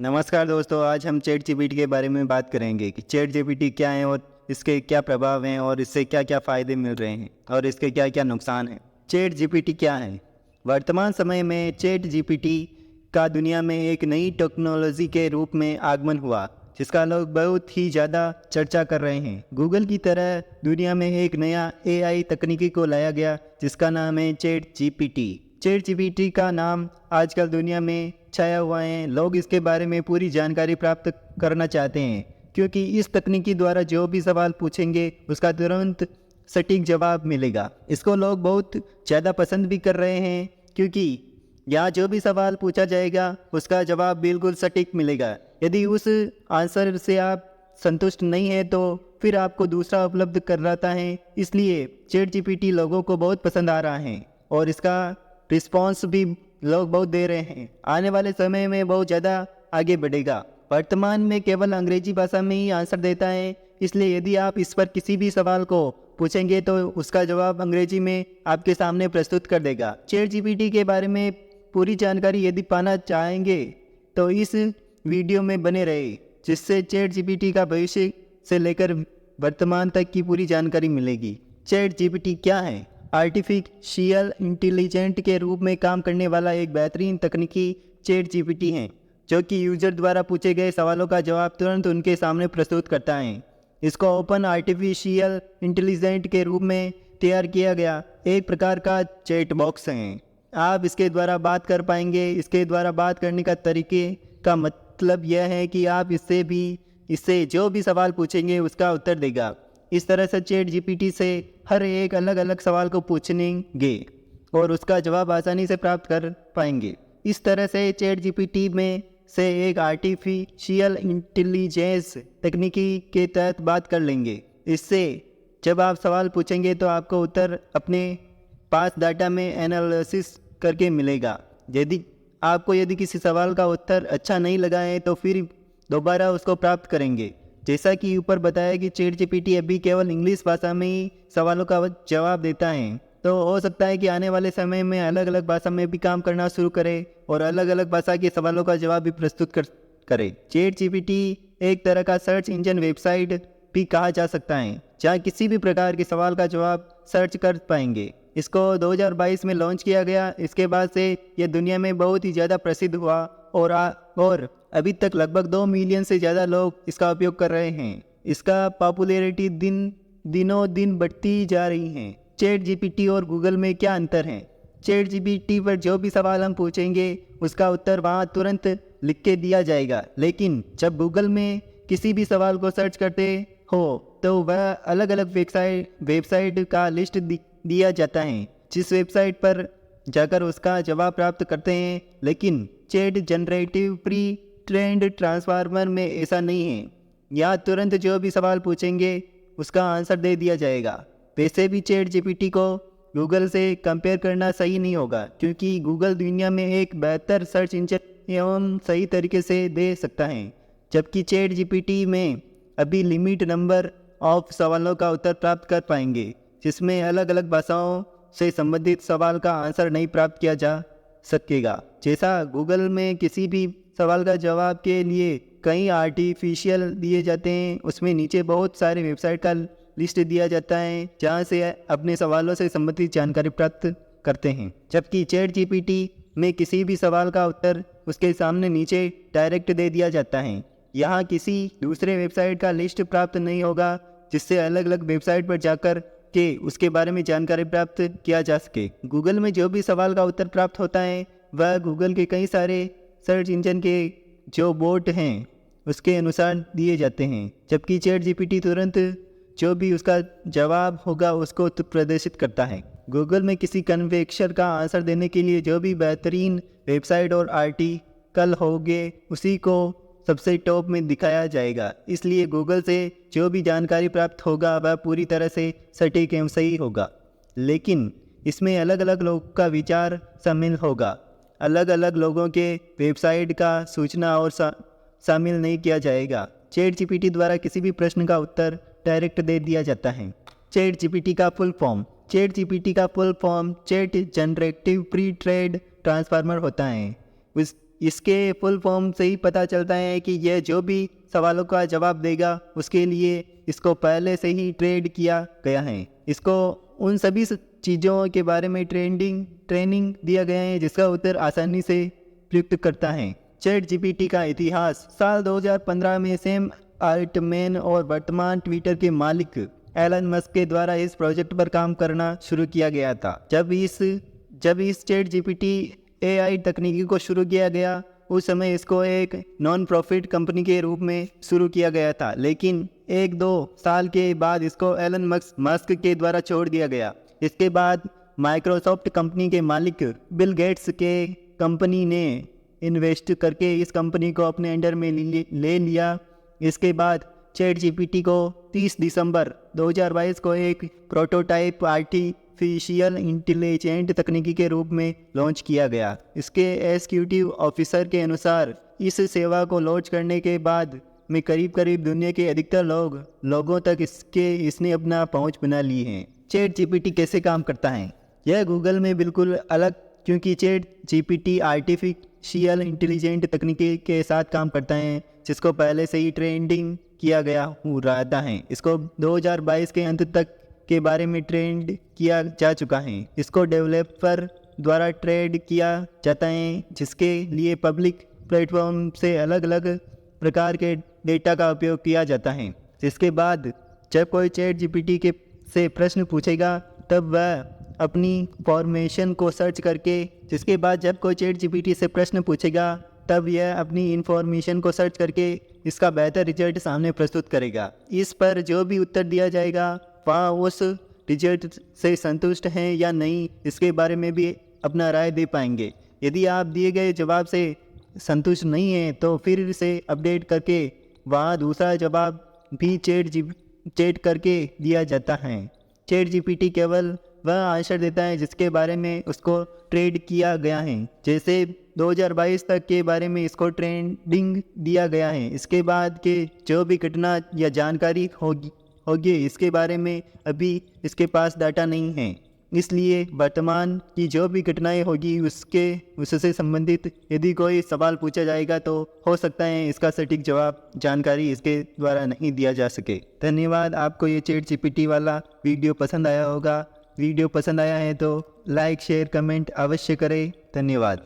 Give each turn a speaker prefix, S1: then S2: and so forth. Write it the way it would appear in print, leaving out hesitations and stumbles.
S1: नमस्कार दोस्तों, आज हम चैट जीपीटी के बारे में बात करेंगे कि चैट जीपीटी क्या है और इसके क्या प्रभाव हैं और इससे क्या क्या फ़ायदे मिल रहे हैं और इसके क्या क्या नुकसान हैं। चैट जीपीटी क्या है? वर्तमान समय में चैट जीपीटी का दुनिया में एक नई टेक्नोलॉजी के रूप में आगमन हुआ, जिसका लोग बहुत ही ज़्यादा चर्चा कर रहे हैं। गूगल की तरह दुनिया में एक नया एआई तकनीकी को लाया गया, जिसका नाम है चैट जीपीटी। चैट जीपीटी का नाम आजकल दुनिया में छाया हुआ है। लोग इसके बारे में पूरी जानकारी प्राप्त करना चाहते हैं, क्योंकि इस तकनीकी द्वारा जो भी सवाल पूछेंगे उसका तुरंत सटीक जवाब मिलेगा। इसको लोग बहुत ज़्यादा पसंद भी कर रहे हैं, क्योंकि यहाँ जो भी सवाल पूछा जाएगा उसका जवाब बिल्कुल सटीक मिलेगा। यदि उस आंसर से आप संतुष्ट नहीं है तो फिर आपको दूसरा उपलब्ध कराता है। इसलिए चैट जीपीटी लोगों को बहुत पसंद आ रहा है और इसका रिस्पॉन्स भी लोग बहुत दे रहे हैं। आने वाले समय में बहुत ज़्यादा आगे बढ़ेगा। वर्तमान में केवल अंग्रेजी भाषा में ही आंसर देता है, इसलिए यदि आप इस पर किसी भी सवाल को पूछेंगे तो उसका जवाब अंग्रेजी में आपके सामने प्रस्तुत कर देगा। चैट जीपीटी के बारे में पूरी जानकारी यदि पाना चाहेंगे तो इस वीडियो में बने रहे, जिससे चैट जीपीटी का भविष्य से लेकर वर्तमान तक की पूरी जानकारी मिलेगी। चैट जीपीटी क्या है? आर्टिफिशियल इंटेलिजेंट के रूप में काम करने वाला एक बेहतरीन तकनीकी चैट जीपीटी है, जो कि यूजर द्वारा पूछे गए सवालों का जवाब तुरंत उनके सामने प्रस्तुत करता है। इसको ओपन आर्टिफिशियल इंटेलिजेंट के रूप में तैयार किया गया एक प्रकार का चैट बॉक्स है। आप इसके द्वारा बात कर पाएंगे। इसके द्वारा बात करने का तरीके का मतलब यह है कि आप इससे जो भी सवाल पूछेंगे उसका उत्तर देगा। इस तरह से चैट जीपीटी से हर एक अलग अलग सवाल को पूछेंगे और उसका जवाब आसानी से प्राप्त कर पाएंगे। इस तरह से चैट जीपीटी में से एक आर्टिफिशियल इंटेलिजेंस तकनीकी के तहत बात कर लेंगे। इससे जब आप सवाल पूछेंगे तो आपको उत्तर अपने पास डाटा में एनालिसिस करके मिलेगा। यदि किसी सवाल का उत्तर अच्छा नहीं लगा है तो फिर दोबारा उसको प्राप्त करेंगे। जैसा कि ऊपर बताया कि चैट जीपीटी अभी केवल इंग्लिश भाषा में ही सवालों का जवाब देता है, तो हो सकता है कि आने वाले समय में अलग अलग भाषा में भी काम करना शुरू करे और अलग अलग भाषा के सवालों का जवाब भी प्रस्तुत करे। चैट जीपीटी एक तरह का सर्च इंजन वेबसाइट भी कहा जा सकता है, जहाँ किसी भी प्रकार के सवाल का जवाब सर्च कर पाएंगे। इसको 2022 में लॉन्च किया गया। इसके बाद से यह दुनिया में बहुत ही ज़्यादा प्रसिद्ध हुआ और अभी तक लगभग 2 मिलियन से ज़्यादा लोग इसका उपयोग कर रहे हैं। इसका पॉपुलैरिटी दिनों दिन बढ़ती जा रही है। चैट जीपीटी और गूगल में क्या अंतर है? चैट जीपीटी पर जो भी सवाल हम पूछेंगे उसका उत्तर वहाँ तुरंत लिख के दिया जाएगा, लेकिन जब गूगल में किसी भी सवाल को सर्च करते हो तो वह अलग अलग वेबसाइट का लिस्ट दिया जाता है, जिस वेबसाइट पर जाकर उसका जवाब प्राप्त करते हैं। लेकिन chat generative pre trend transformer में ऐसा नहीं है। यहाँ तुरंत जो भी सवाल पूछेंगे उसका आंसर दे दिया जाएगा। वैसे भी चैट जीपीटी को गूगल से कंपेयर करना सही नहीं होगा, क्योंकि गूगल दुनिया में एक बेहतर सर्च इंजन एवं सही तरीके से दे सकता है, जबकि चैट जीपीटी में अभी लिमिट नंबर ऑफ सवालों का उत्तर प्राप्त कर पाएंगे, जिसमें अलग अलग भाषाओं से संबंधित सवाल का आंसर नहीं प्राप्त किया जा सकेगा। जैसा गूगल में किसी भी सवाल का जवाब के लिए कई आर्टिफिशियल दिए जाते हैं, उसमें नीचे बहुत सारे वेबसाइट का लिस्ट दिया जाता है जहां से अपने सवालों से संबंधित जानकारी प्राप्त करते हैं। जबकि चैट जीपीटी में किसी भी सवाल का उत्तर उसके सामने नीचे डायरेक्ट दे दिया जाता है। यहाँ किसी दूसरे वेबसाइट का लिस्ट प्राप्त नहीं होगा, जिससे अलग अलग वेबसाइट पर जाकर के उसके बारे में जानकारी प्राप्त किया जा सके। गूगल में जो भी सवाल का उत्तर प्राप्त होता है वह गूगल के कई सारे सर्च इंजन के जो बोट हैं उसके अनुसार दिए जाते हैं, जबकि चैट जीपीटी तुरंत जो भी उसका जवाब होगा उसको प्रदर्शित करता है। गूगल में किसी कन्वेक्शन का आंसर देने के लिए जो भी बेहतरीन वेबसाइट और आर्टिकल होंगे उसी को सबसे टॉप में दिखाया जाएगा। इसलिए गूगल से जो भी जानकारी प्राप्त होगा वह पूरी तरह से सटीक एवं सही होगा, लेकिन इसमें अलग अलग लोगों का विचार शामिल होगा। अलग अलग लोगों के वेबसाइट का सूचना और शामिल नहीं किया जाएगा। चैट जीपीटी द्वारा किसी भी प्रश्न का उत्तर डायरेक्ट दे दिया जाता है। चैट जीपीटी का full form chat generative pre trade transformer होता है। इसके फुल फॉर्म से ही पता चलता है कि यह जो भी सवालों का जवाब देगा उसके लिए इसको पहले से ही ट्रेड किया गया है। इसको उन सभी चीज़ों के बारे में ट्रेनिंग दिया गया है जिसका उत्तर आसानी से प्रयुक्त करता है। चैट जीपीटी का इतिहास साल 2015 में सैम अल्टमैन और वर्तमान ट्विटर के मालिक एलन मस्क के द्वारा इस प्रोजेक्ट पर काम करना शुरू किया गया था। जब इस चैट जीपीटी AI तकनीकी को शुरू किया गया उस समय इसको एक नॉन प्रॉफिट कंपनी के रूप में शुरू किया गया था, लेकिन 1-2 साल के बाद इसको एलन मस्क के द्वारा छोड़ दिया गया। इसके बाद माइक्रोसॉफ्ट कंपनी के मालिक बिल गेट्स के कंपनी ने इन्वेस्ट करके इस कंपनी को अपने अंडर में ले लिया। इसके बाद चैट जीपीटी को 30 दिसंबर 2022 को एक प्रोटोटाइप आर्टिफिशियल इंटेलिजेंट तकनीकी के रूप में लॉन्च किया गया। इसके एग्जीक्यूटिव ऑफिसर के अनुसार इस सेवा को लॉन्च करने के बाद में करीब दुनिया के अधिकतर लोगों तक इसने अपना पहुंच बना ली है। चैट जीपीटी कैसे काम करता है? यह गूगल में बिल्कुल अलग, क्योंकि चैट जीपीटी आर्टिफिशियल इंटेलिजेंट तकनीकी के साथ काम करता है जिसको पहले से ही ट्रेंडिंग किया गया रहता है। इसको 2022 के अंत तक के बारे में ट्रेंड किया जा चुका है। इसको डेवलपर द्वारा ट्रेड किया जाता है जिसके लिए पब्लिक प्लेटफॉर्म से अलग अलग प्रकार के डेटा का उपयोग किया जाता है। इसके बाद जब कोई चैट जीपीटी से प्रश्न पूछेगा तब वह अपनी फॉर्मेशन को सर्च करके जिसके बाद जब कोई चैट जीपीटी से प्रश्न पूछेगा तब यह अपनी इन्फॉर्मेशन को सर्च करके इसका बेहतर रिजल्ट सामने प्रस्तुत करेगा। इस पर जो भी उत्तर दिया जाएगा वह उस रिजल्ट से संतुष्ट हैं या नहीं इसके बारे में भी अपना राय दे पाएंगे। यदि आप दिए गए जवाब से संतुष्ट नहीं हैं तो फिर से अपडेट करके वहाँ दूसरा जवाब भी चैट करके दिया जाता है। चैट जीपीटी केवल वह आंसर देता है जिसके बारे में उसको ट्रेड किया गया है। जैसे 2022 तक के बारे में इसको ट्रेंडिंग दिया गया है। इसके बाद के जो भी घटना या जानकारी होगी इसके बारे में अभी इसके पास डाटा नहीं है, इसलिए वर्तमान की जो भी घटनाएं होगी उससे संबंधित यदि कोई सवाल पूछा जाएगा तो हो सकता है इसका सटीक जवाब जानकारी इसके द्वारा नहीं दिया जा सके। धन्यवाद। आपको ये चैट जीपीटी वाला वीडियो पसंद आया होगा। वीडियो पसंद आया है तो लाइक शेयर कमेंट अवश्य करें। धन्यवाद।